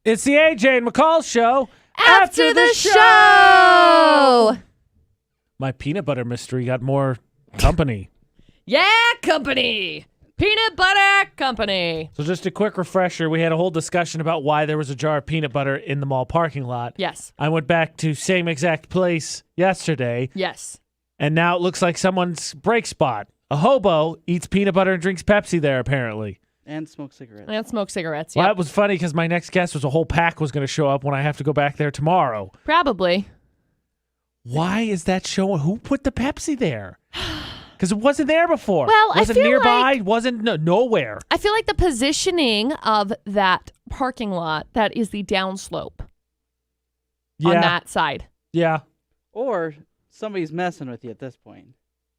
It's the AJ and McCall show. After the show! My peanut butter mystery got more company. Yeah, company. Peanut butter company. So just a quick refresher, we had a whole discussion about why there was a jar of peanut butter in the mall parking lot. Yes. I went back to same exact place yesterday. Yes. And now it looks like someone's break spot. A hobo eats peanut butter and drinks Pepsi there, apparently. And smoke cigarettes. And smoke cigarettes, Well, yeah. that was funny because my next guess was a whole pack was going to show up when I have to go back there tomorrow. Probably. Why is that showing? Who put the Pepsi there? Because it wasn't there before. Well, I wasn't feel nearby. like- Wasn't nowhere. I feel like the positioning of that parking lot, that is the downslope Yeah, on that side. yeah, Or somebody's messing with you at this point.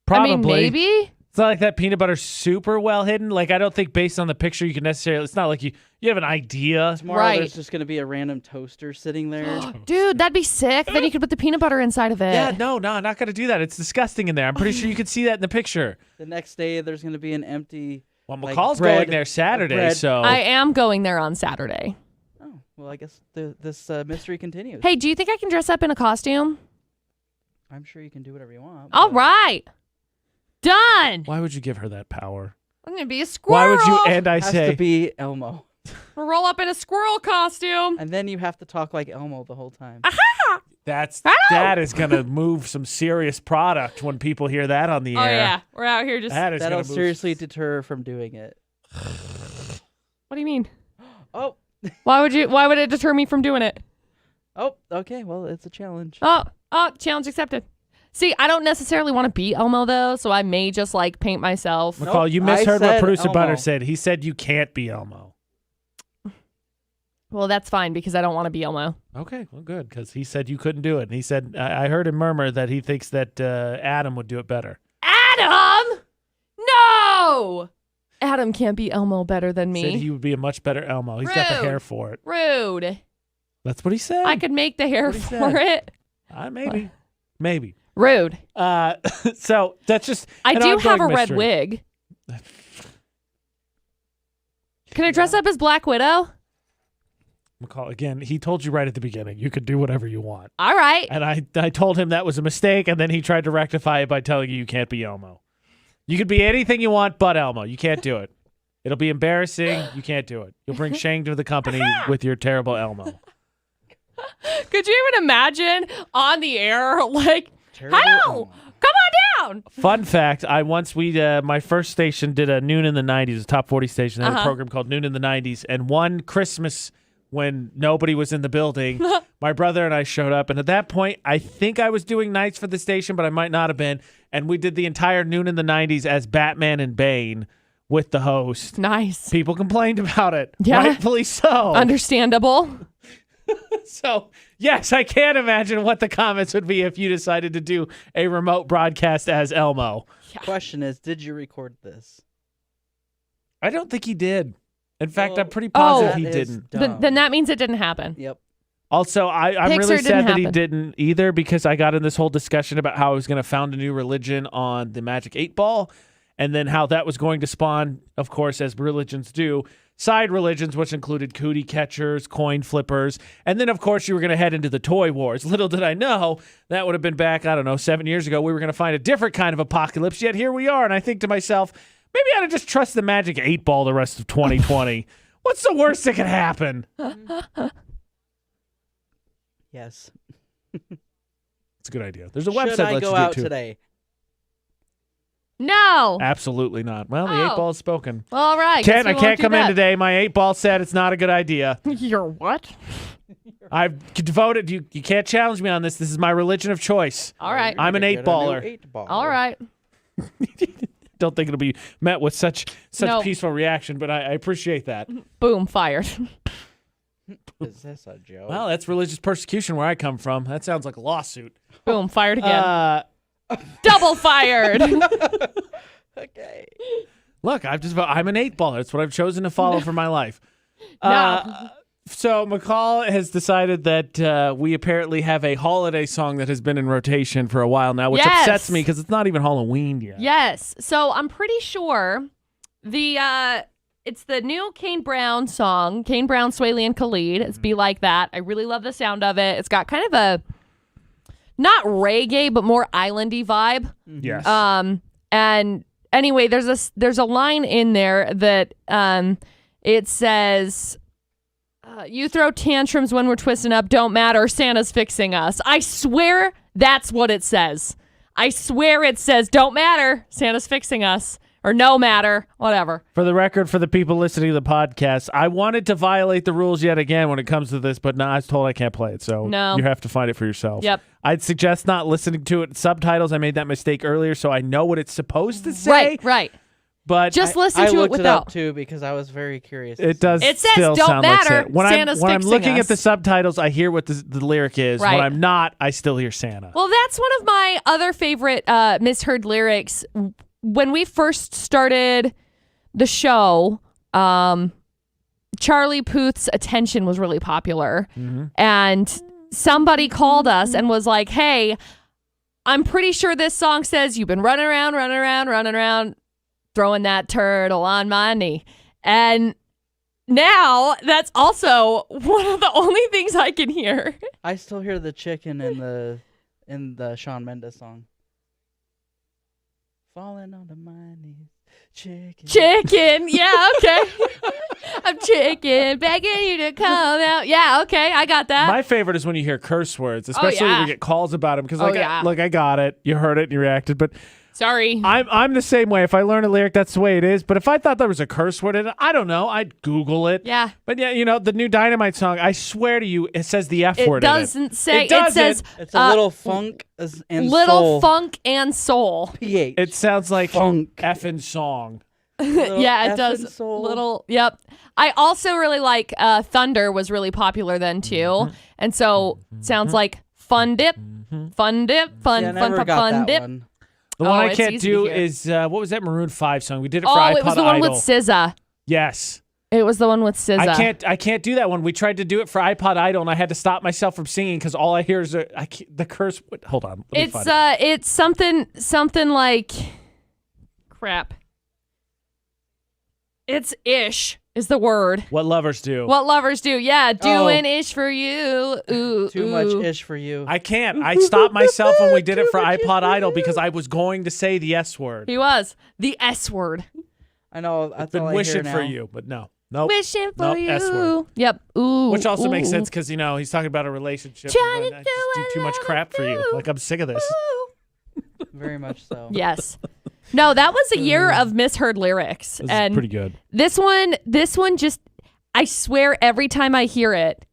probably. I mean, maybe. It's not like that peanut butter's super well hidden. Like, I don't think based on the picture you can necessarily. It's not like you have an idea. Tomorrow Right. there's just going to be a random toaster sitting there. Dude, that'd be sick. Then you could put the peanut butter inside of it. Yeah, no, I'm not gonna do that. It's disgusting in there. I'm pretty sure you could see that in the picture. The next day there's going to be an empty... Well, Like McCall's bread- going there Saturday, bread. so I am going there on Saturday. Oh, well, I guess this mystery continues. Hey, do you think I can dress up in a costume? I'm sure you can do whatever you want. All but- right. Done. why would you give her that power? I'm going to be a squirrel. Why would you? And I Has say, to be Elmo. Roll up in a squirrel costume. And then you have to talk like Elmo the whole time. that is gonna move some serious product when people hear that on the air. Oh, yeah. We're out here just... That is That'll gonna move seriously deter her from doing it. What do you mean? Oh, Why would it deter me from doing it? okay. Well, it's a challenge. Oh, challenge accepted. See, I don't necessarily want to be Elmo, though, so I may just, paint myself. Nope, McCall, you I misheard what said producer Butter Elmo. said. He said you can't be Elmo. Well, that's fine, because I don't want to be Elmo. Okay, well, good, because he said you couldn't do it. And he said, I heard him murmur that he thinks that Adam would do it better. Adam! No! Adam can't be Elmo better than me. Said he would be a much better Elmo. He's got the Rude. hair for it. Rude. That's what he said. I could make the hair That's what he for said. it. Maybe. Rude. So that's just I an do have a ongoing red mystery. wig. Can I dress up as Black Widow? McCall, again, he told you right at the beginning, you could do whatever you want. All right. And I told him that was a mistake, and then he tried to rectify it by telling you can't be Elmo. You could be anything you want but Elmo. You can't do it. It'll be embarrassing. You can't do it. You'll bring shame to the company with your terrible Elmo. Could you even imagine on the air, Terrible hello, Elmo. come on down. Fun fact, my first station did a Noon in the 90s, a top 40 station. They had a program called Noon in the 90s. And one Christmas when nobody was in the building, my brother and I showed up. And at that point, I think I was doing nights for the station, but I might not have been. And we did the entire Noon in the 90s as Batman and Bane with the host. Nice. People complained about it. Yeah. Rightfully so. Understandable. So, yes, I can't imagine what the comments would be if you decided to do a remote broadcast as Elmo. Question is, did you record this? I don't think he did. In fact, Well, I'm pretty positive that he is didn't. dumb. Then that means it didn't happen. Yep. Also, I'm Pixar really didn't sad that he happen. didn't either because I got in this whole discussion about how I was going to found a new religion on the Magic 8 Ball and then how that was going to spawn, of course, as religions do, side religions, which included cootie catchers, coin flippers, and then, of course, you were going to head into the toy wars. Little did I know that would have been back, 7 years ago. We were going to find a different kind of apocalypse, yet here we are. And I think to myself, maybe I ought to just trust the Magic 8 Ball the rest of 2020. What's the worst that could happen? Yes. It's a good idea. There's a Should website I that go lets you out do it too. today? No. Absolutely not. Well, the 8 Oh. Ball has spoken. All right. Ken, guess I we can't won't do come in that. today. My 8 Ball said it's not a good idea. You're what? I've devoted. You can't challenge me on this. This is my religion of choice. All right. I'm an Gonna 8 get a new baller. 8-baller. All right. Don't think it'll be met with such No. peaceful reaction, but I appreciate that. Boom. Fired. Is this a joke? Well, that's religious persecution where I come from. That sounds like a lawsuit. Boom. Fired again. Uh, Double fired. Okay. look, I'm an 8 baller. That's what I've chosen to follow for my life. No. So McCall has decided that we apparently have a holiday song that has been in rotation for a while now, which Yes. upsets me because it's not even Halloween yet. Yes. So I'm pretty sure It's the new Kane Brown song. Kane Brown, Sway Lee, and Khalid. It's Be Like That. I really love the sound of it. It's got kind of a not reggae, but more islandy vibe. Yes. And anyway, there's a line in there that it says, "You throw tantrums when we're twisting up. Don't matter. Santa's fixing us." I swear that's what it says. I swear it says, "Don't matter. Santa's fixing us." Or no matter, whatever. For the record, for the people listening to the podcast, I wanted to violate the rules yet again when it comes to this, but now I was told I can't play it, so No. you have to find it for yourself. Yep. I'd suggest not listening to it in subtitles. I made that mistake earlier, so I know what it's supposed to say. Right. But Just I listen to it looked it up without. too because I was very curious. it does It says, still "Don't sound matter, like Santa. Santa's When I'm fixing looking us." at the subtitles, I hear what the lyric is. Right. When I'm not, I still hear Santa. Well, that's one of my other favorite misheard lyrics. When we first started the show, Charlie Puth's Attention was really popular. And somebody called us and was like, "Hey, I'm pretty sure this song says you've been running around, throwing that turtle on my knee." And now that's also one of the only things I can hear. I still hear the chicken in the Shawn Mendes song. Falling on my knees, Chicken. Yeah, okay. I'm chicken, begging you to come out. Yeah, okay, I got that. My favorite is when you hear curse words, especially when yeah. we get calls about them. Because Oh, yeah. I got it. You heard it and you reacted. But Sorry. I'm the same way. If I learn a lyric, that's the way it is. But if I thought there was a curse word in it, I don't know. I'd Google it. Yeah. But yeah, the new Dynamite song, I swear to you, it says the F It word doesn't say. It doesn't. says It's a little funk and little soul. funk and soul. PH. It sounds like Funk. effing song. Little Yeah, it F does. and soul. Little. Yep. I also really like Thunder was really popular then too, and so sounds like fun dip, fun dip, fun Yeah, I fun never fun got fun that dip. one. The one I it's can't easy to do hear. is, what was that Maroon 5 song? We did it for Oh, iPod it was the one Idol. with SZA. Yes. It was the one with SZA. I can't do that one. We tried to do it for iPod Idol, and I had to stop myself from singing because all I hear is the curse. Hold on. Let me find it. It's something like crap. It's ish is the word. What lovers do. What lovers do. Yeah, doing ish for you. Ooh, Too ooh. much ish for you. I can't. I stopped myself when we did it for iPod Idol because I was going to say the S word. He was the S word. I know. That's I've been all wishing I hear for now. you, but no. Nope. Wishing for Nope, you. S word. Yep. Ooh. Which also makes ooh. sense because, he's talking about a relationship. Trying and to I do just do what too much I crap for you. do. Like, I'm sick of this. Very much so. Yes. No, that was a year of misheard lyrics. This And is pretty good. this one just, I swear every time I hear it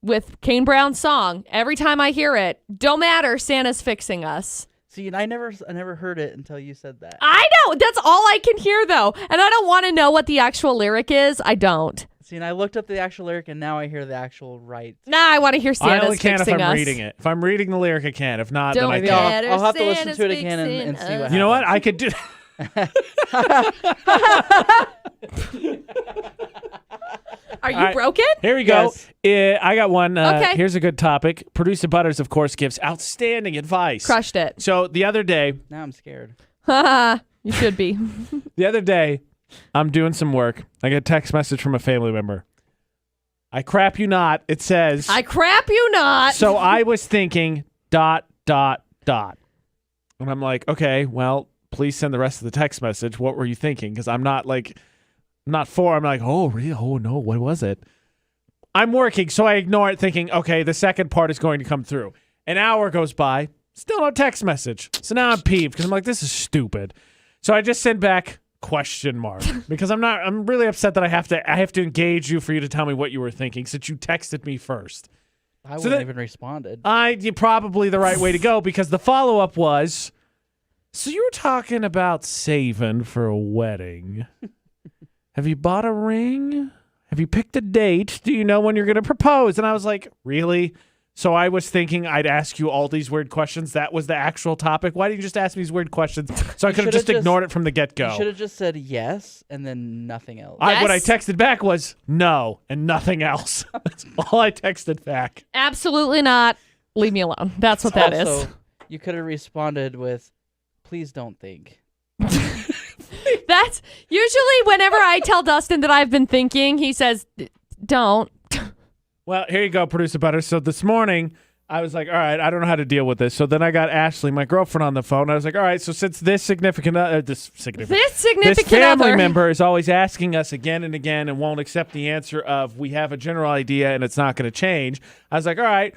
with Kane Brown's song, every time I hear it, don't matter, Santa's fixing us. See, and I never heard it until you said that. I know. That's all I can hear though. And I don't want to know what the actual lyric is. I don't. See, and I looked up the actual lyric, and now I hear the actual right. Nah, I want to hear I Santa's only can if fixing I'm us. reading it. If I'm reading the lyric, I can. If not, Don't then I Maybe can't. matter, I'll have to listen Santa's to it again and fixing see what us. You know what? I could do. Are you All right. broken? Here we go. I got one. Okay. Here's a good topic. Producer Butters, of course, gives outstanding advice. Crushed it. So the other day, Now I'm scared. You should be. I'm doing some work. I get a text message from a family member. I crap you not. It says. I crap you not. So I was thinking ... And I'm like, okay, well, please send the rest of the text message. What were you thinking? Because I'm not like, I'm like, oh, really? Oh, no, what was it? I'm working, so I ignore it thinking, okay, the second part is going to come through. An hour goes by, still no text message. So now I'm peeved because I'm like, this is stupid. So I just send back ? Because I'm really upset that I have to engage you for you to tell me what you were thinking since you texted me first. I So wouldn't that- even responded. You're probably the right way to go because the follow-up was, so you were talking about saving for a wedding. Have you bought a ring? Have you picked a date? Do you know when you're going to propose? And I was like, really? So I was thinking I'd ask you all these weird questions. That was the actual topic. Why didn't you just ask me these weird questions? So I could have just ignored it from the You get-go. should have just said yes and then nothing else. What I Yes. texted back was no and nothing else. That's all I texted back. Absolutely not. Leave me alone. That's what that is. Also, you could have responded with, "Please don't think." That's usually whenever I tell Dustin that I've been thinking, he says, don't. Well, here you go, Producer Butter. So this morning, I was like, all right, I don't know how to deal with this. So then I got Ashley, my girlfriend, on the phone. I was like, all right, so since this family other. member is always asking us again and again and won't accept the answer of we have a general idea and it's not going to change, I was like, all right,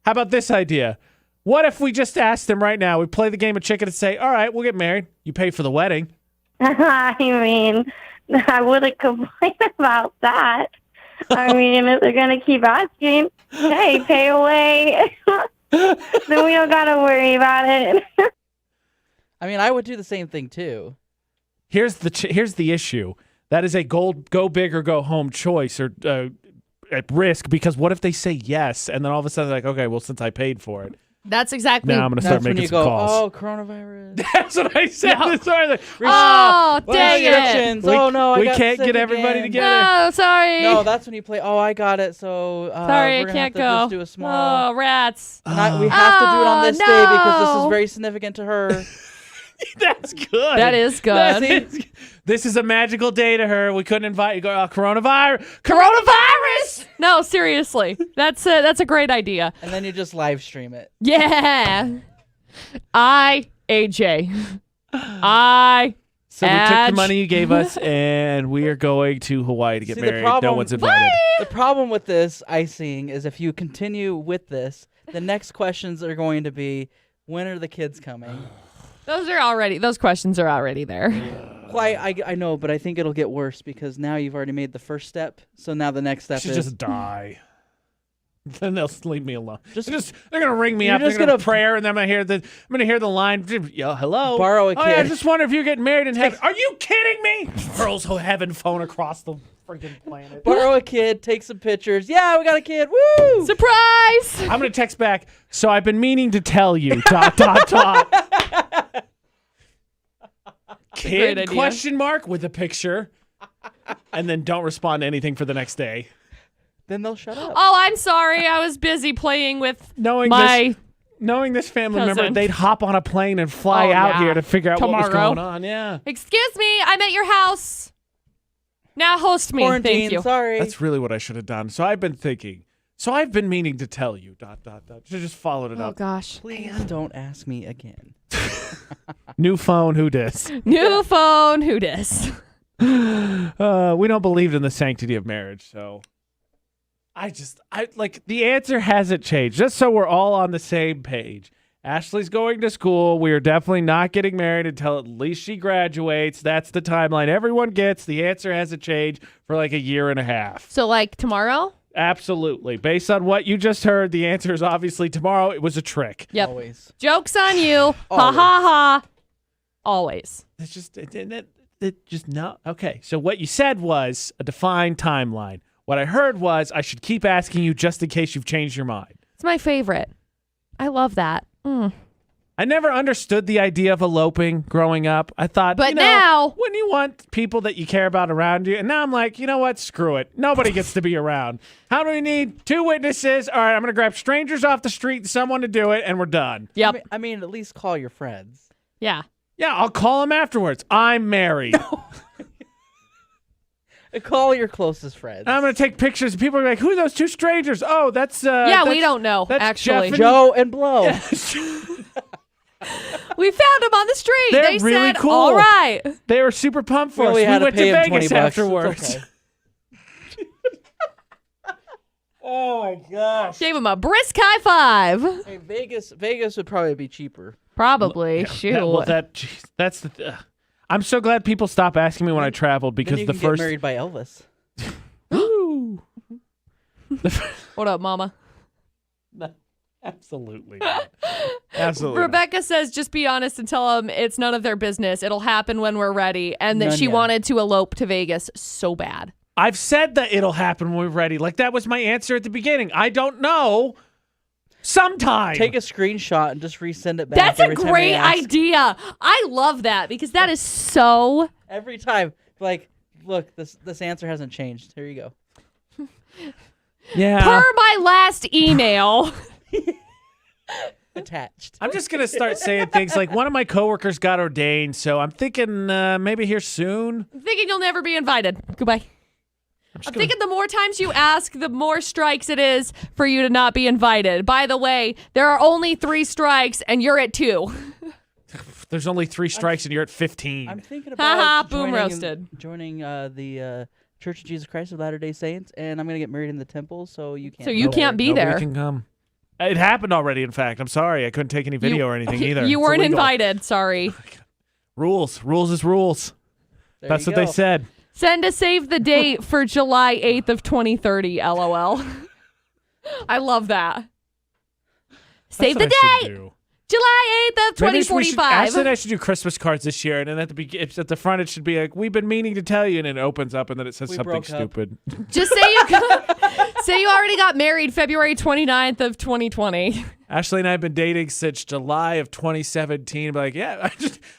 how about this idea? What if we just ask them right now? We play the game of chicken and say, all right, we'll get married. You pay for the wedding. I mean, I wouldn't complain about that. I mean, if they're going to keep asking, hey, pay away, then we don't got to worry about it. I mean, I would do the same thing too. Here's the issue. That is a go big or go home choice or at risk, because what if they say yes and then all of a sudden they're like, okay, well, since I paid for it, That's exactly. now I'm going to start That's when making you some go, calls. oh, coronavirus. That's what I said. No. Sorry. Like, Oh, dang it. restrictions. Oh, no, I we got can't sick get everybody again. together. No, sorry. No, that's when you play, oh, I got it, so sorry, we're I gonna can't have to go. just do a small... Oh, rats. We have to do it on this day because this no. is very significant to her. That's good. That is good. That is- this is a magical day to her. We couldn't invite you. Coronavirus. No, seriously. That's a great idea. And then you just live stream it. Yeah. AJ. So we took the Adge. money you gave us, and we are going to Hawaii to get See, the married. No problem- one's invited. The problem with this icing is if you continue with this, the next questions are going to be, when are the kids coming? Those questions are already there. Well, I know, but I think it'll get worse because now you've already made the first step. So now the next I step should is just die. Then they'll leave me alone. Just- They're gonna ring me You're up. They're just gonna gonna- prayer, and then I'm gonna hear the line. Yo, hello. Borrow a Oh, yeah, I kid. just wonder if you're getting married in heaven. Are you kidding me? Pearl's heaven phone across the freaking planet. borrow a kid, take some pictures. Yeah, we got a kid. Woo! Surprise! I'm gonna text back. So I've been meaning to tell you. ... great Kid idea. question mark with a picture, and then don't respond to anything for the next day. Then they'll shut up. Oh, I'm sorry. I was busy playing with Knowing this family member, cousin. they'd hop on a plane and fly Oh, out yeah. here to figure out what was Tomorrow. going on. Yeah. Excuse me, I'm at your house. Now host me. Quarantine, Thank you. sorry. That's really what I should have done. So I've been thinking. So I've been meaning to tell you. ... Should just followed it Oh up. gosh. Please don't ask me again. New phone. Who dis? New phone. Who dis? We don't believe in the sanctity of marriage. So I like the answer hasn't changed. Just so we're all on the same page. Ashley's going to school. We are definitely not getting married until at least she graduates. That's the timeline everyone gets. The answer hasn't changed for like a year and a half. So like tomorrow? Absolutely. Based on what you just heard, the answer is obviously tomorrow. It was a trick. Yep. Always. Joke's on you. Ha Always. ha ha. Always. It's just it just no. Okay. So what you said was a defined timeline. What I heard was I should keep asking you just in case you've changed your mind. It's my favorite. I love that. I never understood the idea of eloping growing up. I thought, But you know, now- when you want people that you care about around you, and now I'm like, you know what? Screw it. Nobody gets to be around. How do we need 2 witnesses? All right, I'm going to grab strangers off the street and someone to do it, and we're done. Yep. I mean, at least call your friends. Yeah. Yeah, I'll call them afterwards. I'm married. Call your closest friends. I'm going to take pictures, and people are like, who are those 2 strangers? Oh, that's... Yeah, we that's- don't know, that's actually. Jeff and- Joe and Blow. We found them on the street. They're They really said, cool. all right. They were super pumped for We us. only We had to went to pay him $20 Vegas afterwards. It's okay. Oh, my gosh. Gave him a brisk high five. Hey, Vegas would probably be cheaper. Probably. Shoot. That's the... I'm so glad people stop asking me when I traveled Then because you the can first... get married by Elvis. Ooh. What up, mama? No, absolutely not. Absolutely not. Rebecca says, just be honest and tell them it's none of their business. It'll happen when we're ready. And that None she yet. wanted to elope to Vegas so bad. I've said that it'll happen when we're ready. Like, that was my answer at the beginning. I don't know. Sometime. Take a screenshot and just resend it back. That's a every time they great ask. idea. I love that because that is so... Every time, like, look, this answer hasn't changed. Here you go. Yeah. Per my last email. attached. I'm just going to start saying things like one of my coworkers got ordained, so I'm thinking maybe here soon. I'm thinking you'll never be invited. Goodbye. I'm thinking the more times you ask, the more strikes it is for you to not be invited. By the way, there are only 3 strikes, and you're at 2. There's only 3 strikes, and you're at 15. I'm thinking Haha, about boom roasted. joining the Church of Jesus Christ of Latter-day Saints, and I'm going to get married in the temple, so you can't. So you can't be Nobody there. can come. It happened already, in fact. I'm sorry. I couldn't take any video or anything either. You It's weren't illegal. invited. Sorry. Rules. Rules is rules. There That's you what they go. said. Send a save the date for July 8th of 2030, LOL. I love that. Save the That's what I should date! do. July 8th of Maybe we should- 2045. Ashley and I should do Christmas cards this year, and then at the front it should be like, "We've been meaning to tell you," and it opens up, and then it says We something broke up. stupid. Just say you already got married February 29th of 2020. Ashley and I have been dating since July of 2017. Be like, yeah,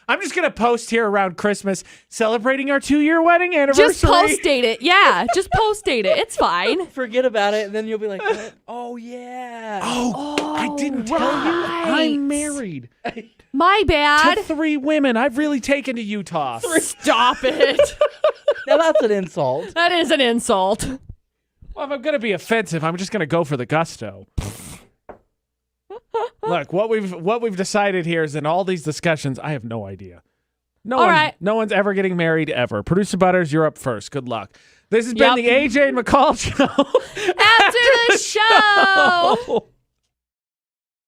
I'm just gonna post here around Christmas, celebrating our 2-year wedding anniversary. Just post date it. Yeah, just post date it. It's fine. Forget about it, and then you'll be like, what? Oh, yeah. Oh, I didn't tell you. right. I'm married My bad. to 3 women. I've really taken to Utah. Stop it. Now that's an insult. That is an insult. Well, if I'm gonna be offensive, I'm just gonna go for the gusto. Look, what we've decided here is in all these discussions, I have no idea. No one's ever getting married ever. Producer Butters, you're up first. Good luck. This has been Yep. the AJ and McCall show. After the show.